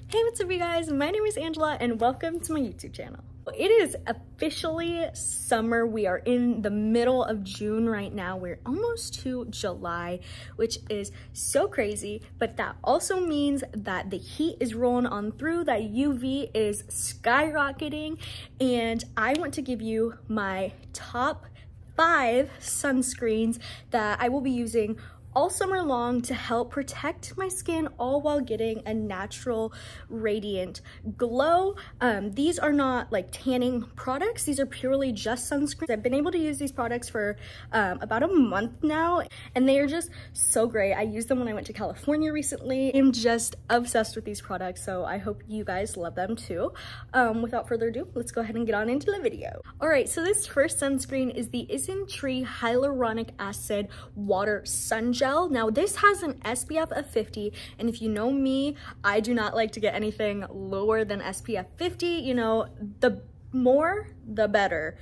Hey, what's up you guys? My name is Angela and welcome to my YouTube channel. It is officially summer. We are in the middle of June right now. We're almost to July, which is so crazy, but that also means that the heat is rolling on through, that UV is skyrocketing, and I want to give you my top 5 sunscreens that I will be using all summer long to help protect my skin, all while getting a natural radiant glow. These are not like tanning products. These are purely just sunscreens. I've been able to use these products for about a month now, and they are just so great. I used them when I went to California recently. I'm just obsessed with these products, so I hope you guys love them too. Without further ado, let's go ahead and get on into the video. All right, so this first sunscreen is the Isntree Hyaluronic Acid Water Sun Gel. Now this has an SPF of 50, and if you know me, I do not like to get anything lower than SPF 50. You know, the more the better,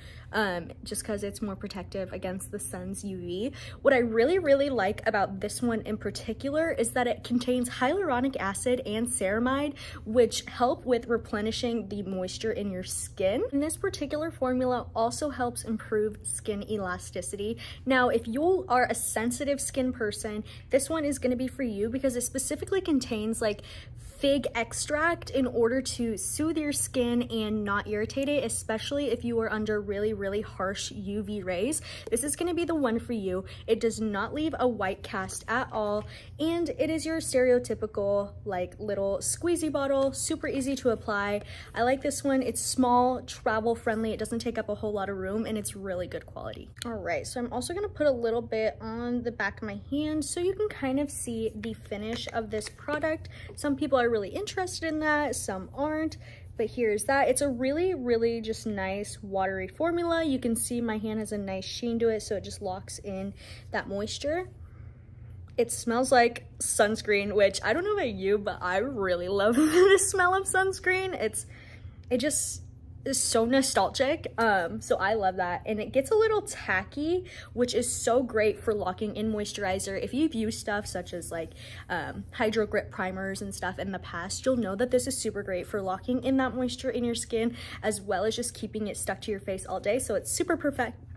just because it's more protective against the sun's UV. What I really like about this one in particular is that it contains hyaluronic acid and ceramide, which help with replenishing the moisture in your skin. And this particular formula also helps improve skin elasticity. Now, if you are a sensitive skin person, this one is going to be for you because it specifically contains like fig extract in order to soothe your skin and not irritate it, especially if you are under really harsh UV rays. This is going to be the one for you. It does not leave a white cast at all, and it is your stereotypical like little squeezy bottle, super easy to apply. I like this one. It's small, travel friendly, it doesn't take up a whole lot of room, and it's really good quality. All right, so I'm also going to put a little bit on the back of my hand so you can kind of see the finish of this product. Some people are really interested in that, some aren't, but here's that. It's a really just nice watery formula. You can see my hand has a nice sheen to it, so it just locks in that moisture. It smells like sunscreen, which I don't know about you, but I really love the smell of sunscreen. It just is so nostalgic, so I love that. And it gets a little tacky, which is so great for locking in moisturizer. If you've used stuff such as like hydro grip primers and stuff in the past, you'll know that this is super great for locking in that moisture in your skin, as well as just keeping it stuck to your face all day. So it's super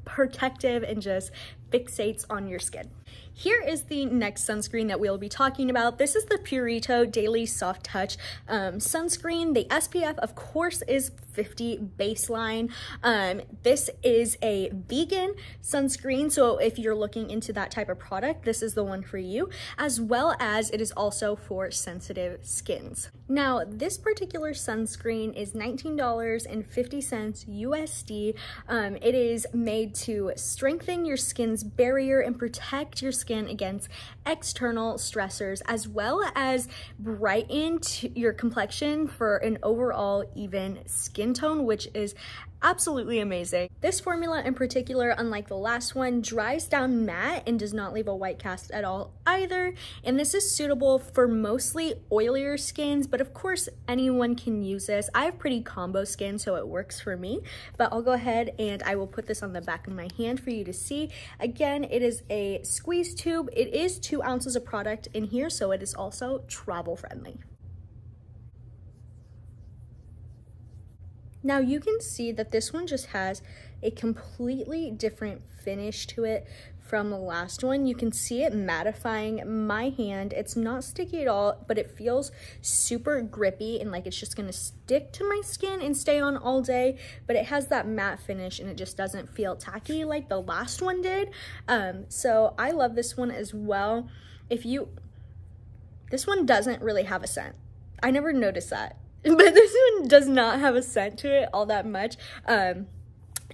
protective and just fixates on your skin. Here is the next sunscreen that we'll be talking about. This is the PURITO Daily Soft Touch sunscreen. The SPF, of course, is 50 baseline. This is a vegan sunscreen, so if you're looking into that type of product, this is the one for you, as well as it is also for sensitive skins. Now, this particular sunscreen is $19.50 USD. It is made to strengthen your skin's barrier and protect your skin against external stressors, as well as brighten your complexion for an overall even skin tone, which is absolutely amazing. This formula in particular, unlike the last one, dries down matte and does not leave a white cast at all either. And this is suitable for mostly oilier skins, but of course anyone can use this. I have pretty combo skin, so it works for me, but I'll go ahead and I will put this on the back of my hand for you to see. Again, it is a squeeze tube. It is 2 ounces of product in here, so it is also travel friendly. Now you can see that this one just has a completely different finish to it from the last one. You can see it mattifying my hand. It's not sticky at all, but it feels super grippy and like it's just gonna stick to my skin and stay on all day, but it has that matte finish and it just doesn't feel tacky like the last one did. So I love this one as well. This one doesn't really have a scent. I never noticed that. But this one does not have a scent to it all that much. And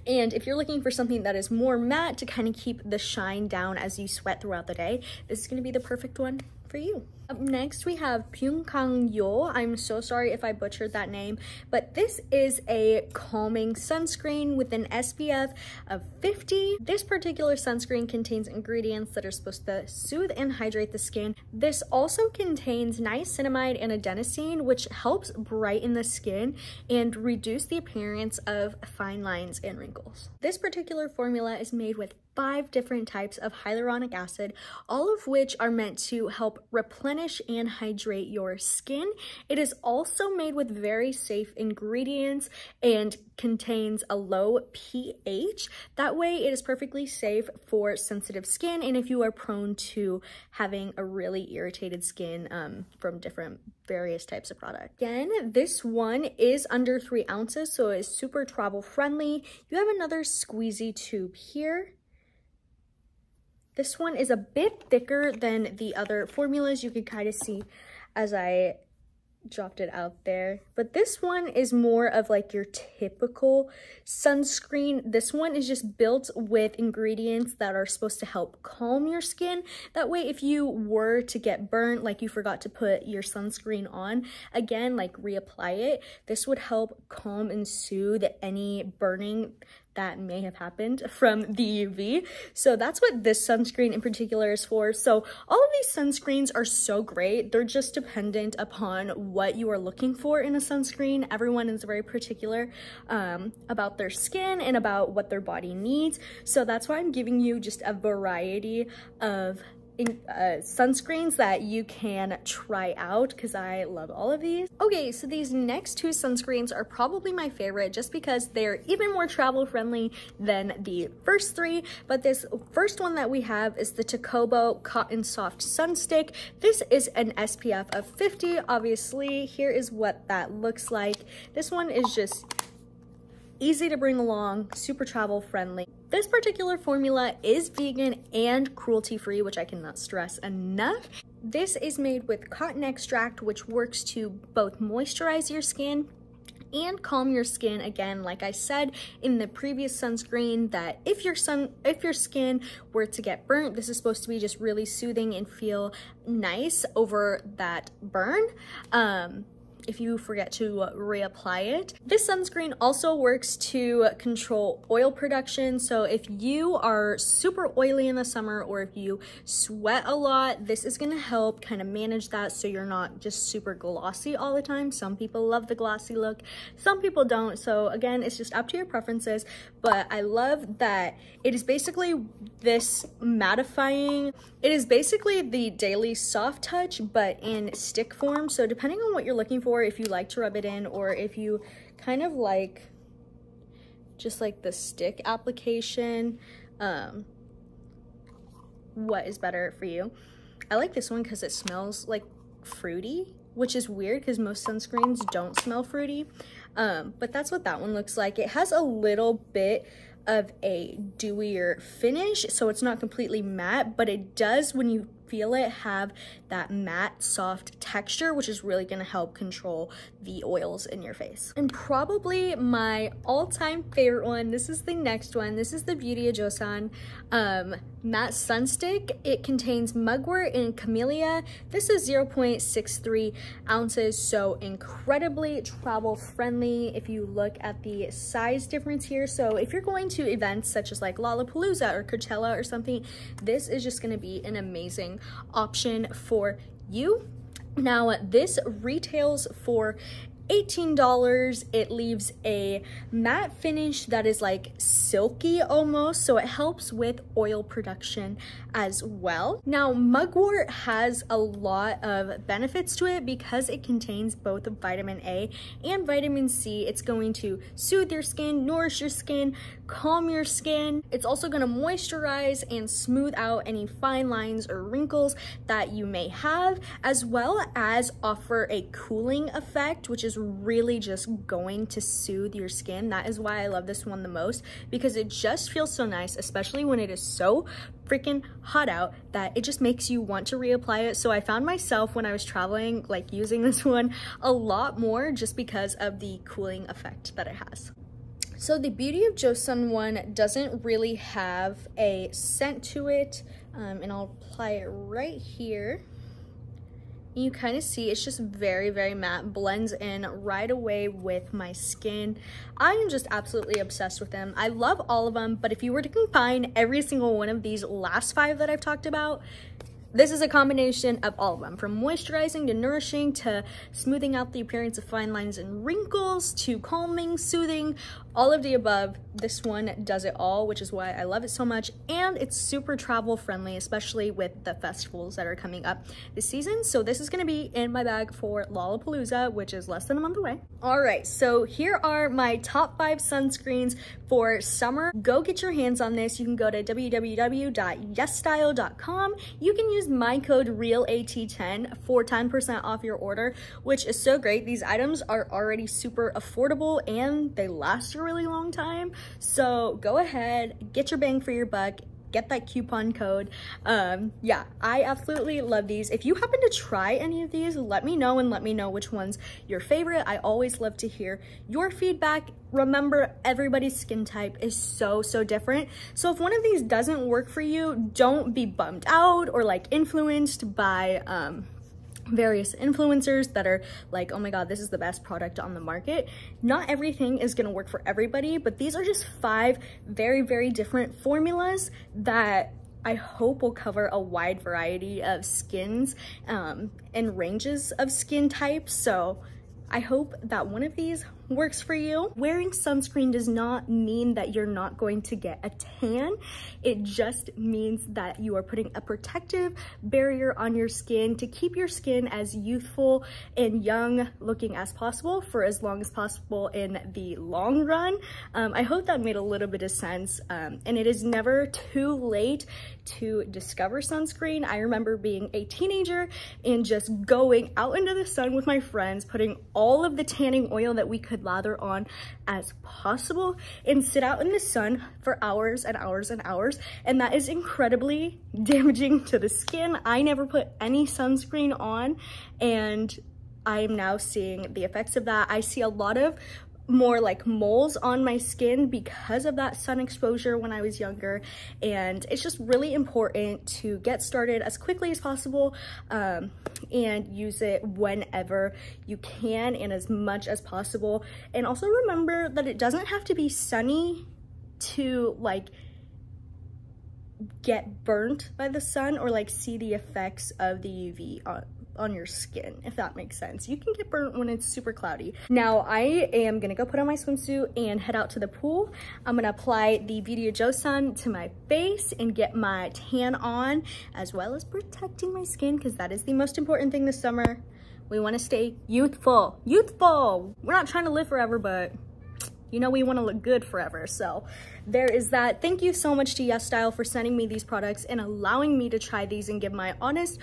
if you're looking for something that is more matte to kind of keep the shine down as you sweat throughout the day, this is going to be the perfect one for you. Up next, we have Pyunkang. I'm so sorry if I butchered that name, but this is a calming sunscreen with an SPF of 50. This particular sunscreen contains ingredients that are supposed to soothe and hydrate the skin. This also contains niacinamide and adenosine, which helps brighten the skin and reduce the appearance of fine lines and wrinkles. This particular formula is made with 5 different types of hyaluronic acid, all of which are meant to help replenish and hydrate your skin. It is also made with very safe ingredients and contains a low pH. That way it is perfectly safe for sensitive skin and if you are prone to having a really irritated skin from different various types of products. Again, this one is under 3 ounces, so it's super travel friendly. You have another squeezy tube here. This one is a bit thicker than the other formulas. You can kind of see as I dropped it out there, but this one is more of like your typical sunscreen. This one is just built with ingredients that are supposed to help calm your skin. That way if you were to get burnt, like you forgot to put your sunscreen on, again, like reapply it, this would help calm and soothe any burning that may have happened from the UV. So that's what this sunscreen in particular is for. So all of these sunscreens are so great. They're just dependent upon what you are looking for in a sunscreen. Everyone is very particular about their skin and about what their body needs. So that's why I'm giving you just a variety of sunscreens that you can try out because I love all of these. Okay, so these next 2 sunscreens are probably my favorite just because they're even more travel friendly than the first 3, but this first one that we have is the TOCOBO Cotton Soft Sun Stick. This is an SPF of 50. Obviously, here is what that looks like. This one is just easy to bring along, super travel friendly. This particular formula is vegan and cruelty-free, which I cannot stress enough. This is made with cotton extract, which works to both moisturize your skin and calm your skin. Again, like I said in the previous sunscreen, that if your skin were to get burnt, this is supposed to be just really soothing and feel nice over that burn. If you forget to reapply it. This sunscreen also works to control oil production. So if you are super oily in the summer or if you sweat a lot, this is gonna help kind of manage that so you're not just super glossy all the time. Some people love the glossy look, some people don't. So again, it's just up to your preferences, but I love that it is basically this mattifying. It is basically the Daily Soft Touch, but in stick form. So depending on what you're looking for, if you like to rub it in or if you kind of like just like the stick application, what is better for you? I like this one because it smells like fruity, which is weird because most sunscreens don't smell fruity, but that's what that one looks like. It has a little bit of a dewier finish, so it's not completely matte, but it does, when you feel it, have that matte soft texture, which is really going to help control the oils in your face. And probably my all-time favorite one, this is the next one. This is the Beauty of Joseon matte sun stick. It contains mugwort and camellia. This is 0.63 ounces, so incredibly travel friendly if you look at the size difference here. So if you're going to events such as like Lollapalooza or Coachella or something, this is just going to be an amazing option for you. Now this retails for $18. It leaves a matte finish that is like silky almost, so it helps with oil production as well. Now mugwort has a lot of benefits to it because it contains both vitamin A and vitamin C. It's going to soothe your skin, nourish your skin, calm your skin. It's also going to moisturize and smooth out any fine lines or wrinkles that you may have, as well as offer a cooling effect, which is really just going to soothe your skin. That is why I love this one the most, because it just feels so nice, especially when it is so freaking hot out, that it just makes you want to reapply it. So I found myself when I was traveling like using this one a lot more just because of the cooling effect that it has. So the Beauty of Joseon one doesn't really have a scent to it, and I'll apply it right here. You kind of see it's just very, very matte, blends in right away with my skin. I am just absolutely obsessed with them. I love all of them, but if you were to combine every single one of these last 5 that I've talked about, This is a combination of all of them, from moisturizing to nourishing to smoothing out the appearance of fine lines and wrinkles to calming, soothing, all of the above. This one does it all, which is why I love it so much. And it's super travel friendly, especially with the festivals that are coming up this season. So this is gonna be in my bag for Lollapalooza, which is less than a month away. All right, so here are my top 5 sunscreens for summer. Go get your hands on this. You can go to www.YESSTYLE.com. You can use my code REALAT10 for 10% off your order, which is so great. These items are already super affordable and they last a really long time. So go ahead, get your bang for your buck, get that coupon code. Yeah, I absolutely love these. If you happen to try any of these, let me know and let me know which one's your favorite. I always love to hear your feedback. Remember, everybody's skin type is so different. So if one of these doesn't work for you, don't be bummed out or like influenced by various influencers that are like, oh my god, this is the best product on the market. Not everything is gonna work for everybody, but these are just 5 very different formulas that I hope will cover a wide variety of skins and ranges of skin types. So I hope that one of these works for you. Wearing sunscreen does not mean that you're not going to get a tan. It just means that you are putting a protective barrier on your skin to keep your skin as youthful and young looking as possible for as long as possible in the long run. I hope that made a little bit of sense. And it is never too late to discover sunscreen. I remember being a teenager and just going out into the sun with my friends, putting all of the tanning oil that we could lather on as possible and sit out in the sun for hours and hours and hours, and that is incredibly damaging to the skin. I never put any sunscreen on and I am now seeing the effects of that. I see a lot of more like moles on my skin because of that sun exposure when I was younger, and it's just really important to get started as quickly as possible and use it whenever you can and as much as possible. And also remember that it doesn't have to be sunny to like get burnt by the sun or like see the effects of the UV on your skin, if that makes sense. You can get burnt when it's super cloudy. Now I am gonna go put on my swimsuit and head out to the pool. I'm gonna apply the Video Joseon to my face and get my tan on, as well as protecting my skin, because that is the most important thing this summer. We want to stay youthful. We're not trying to live forever, but you know, we want to look good forever. So there is that. Thank you so much to YESSTYLE for sending me these products and allowing me to try these and give my honest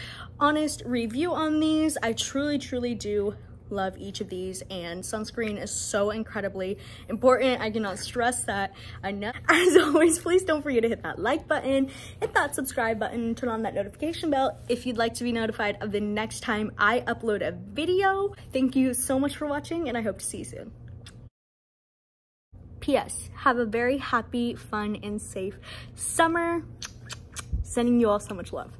review on these. I truly do love each of these, and sunscreen is so incredibly important. I cannot stress that enough. As always, please don't forget to hit that like button, hit that subscribe button, turn on that notification bell if you'd like to be notified of the next time I upload a video. Thank you so much for watching, and I hope to see you soon. P.S. Have a very happy, fun, and safe summer. Sending you all so much love.